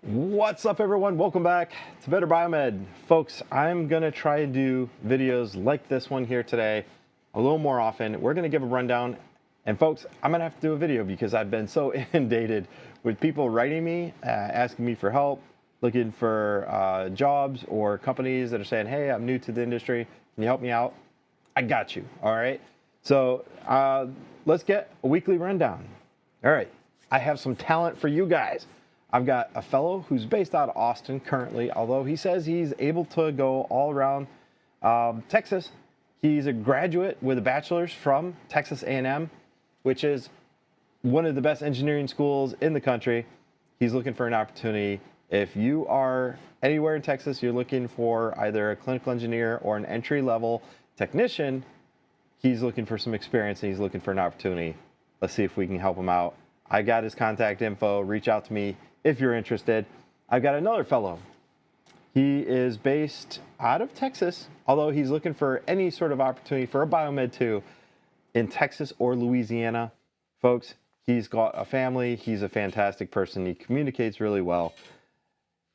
What's up, everyone? Welcome back to Better Biomed. Folks, I'm going to try and do videos like this one here today a little more often. We're going to give a rundown. And folks, I'm going to have to do a video because I've been so inundated with people writing me, asking me for help, looking for jobs or companies that are saying, hey, I'm new to the industry. Can you help me out? I got you. All right. So let's get a weekly rundown. All right. I have some talent for you guys. I've got a fellow who's based out of Austin currently, although he says he's able to go all around Texas. He's a graduate with a bachelor's from Texas A&M, which is one of the best engineering schools in the country. He's looking for an opportunity. If you are anywhere in Texas, you're looking for either a clinical engineer or an entry-level technician, he's looking for some experience and he's looking for an opportunity. Let's see if we can help him out. I got his contact info. Reach out to me if you're interested. I've got another fellow. He is based out of Texas, although he's looking for any sort of opportunity for a Biomed 2 in Texas or Louisiana. Folks, he's got a family. He's a fantastic person. He communicates really well.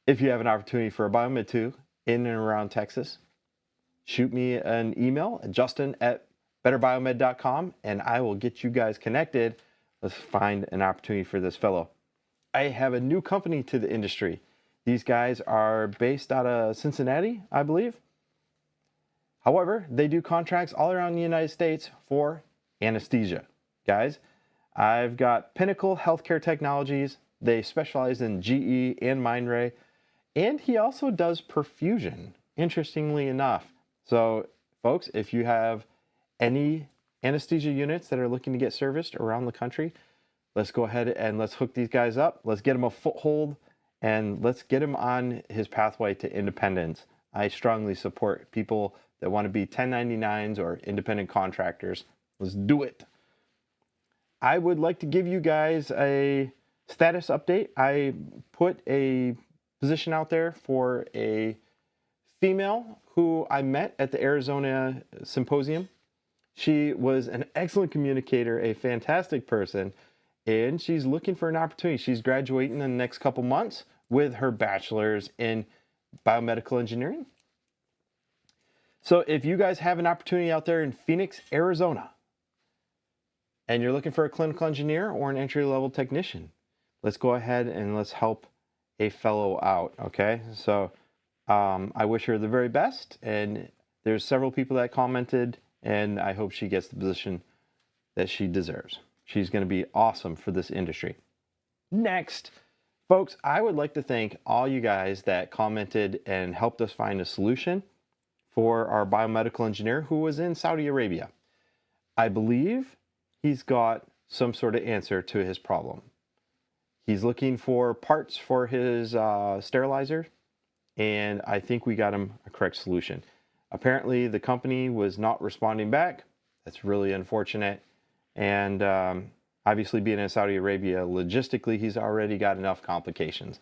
If you have an opportunity for a Biomed 2 in and around Texas, shoot me an email at justin@betterbiomed.com and I will get you guys connected. Let's find an opportunity for this fellow. I have a new company to the industry. These guys are based out of Cincinnati, I believe. However, they do contracts all around the United States for anesthesia. Guys, I've got Pinnacle Healthcare Technologies. They specialize in GE and Mindray. And he also does perfusion, interestingly enough. So, folks, if you have any anesthesia units that are looking to get serviced around the country, let's go ahead and let's hook these guys up. Let's get him a foothold and let's get him on his pathway to independence. I strongly support people that want to be 1099s or independent contractors. Let's do it. I would like to give you guys a status update. I put a position out there for a female who I met at the Arizona Symposium. She was an excellent communicator, a fantastic person, and she's looking for an opportunity. She's graduating in the next couple months with her bachelor's in biomedical engineering. So if you guys have an opportunity out there in Phoenix, Arizona, and you're looking for a clinical engineer or an entry-level technician, let's go ahead and let's help a fellow out, okay? So I wish her the very best, and there's several people that commented, and I hope she gets the position that she deserves. She's going to be awesome for this industry. Next, folks, I would like to thank all you guys that commented and helped us find a solution for our biomedical engineer who was in Saudi Arabia. I believe he's got some sort of answer to his problem. He's looking for parts for his sterilizer, and I think we got him a correct solution. Apparently, the company was not responding back. That's really unfortunate. And obviously, being in Saudi Arabia, logistically, he's already got enough complications.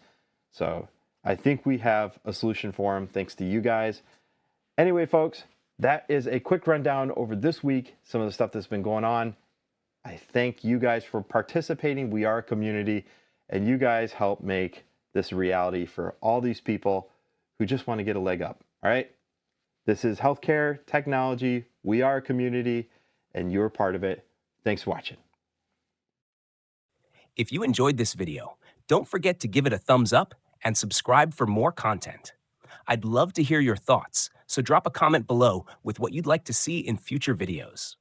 So I think we have a solution for him, thanks to you guys. Anyway, folks, that is a quick rundown over this week, some of the stuff that's been going on. I thank you guys for participating. We are a community, and you guys help make this a reality for all these people who just want to get a leg up. All right? This is healthcare technology. We are a community, and you're part of it. Thanks for watching. If you enjoyed this video, don't forget to give it a thumbs up and subscribe for more content. I'd love to hear your thoughts, so drop a comment below with what you'd like to see in future videos.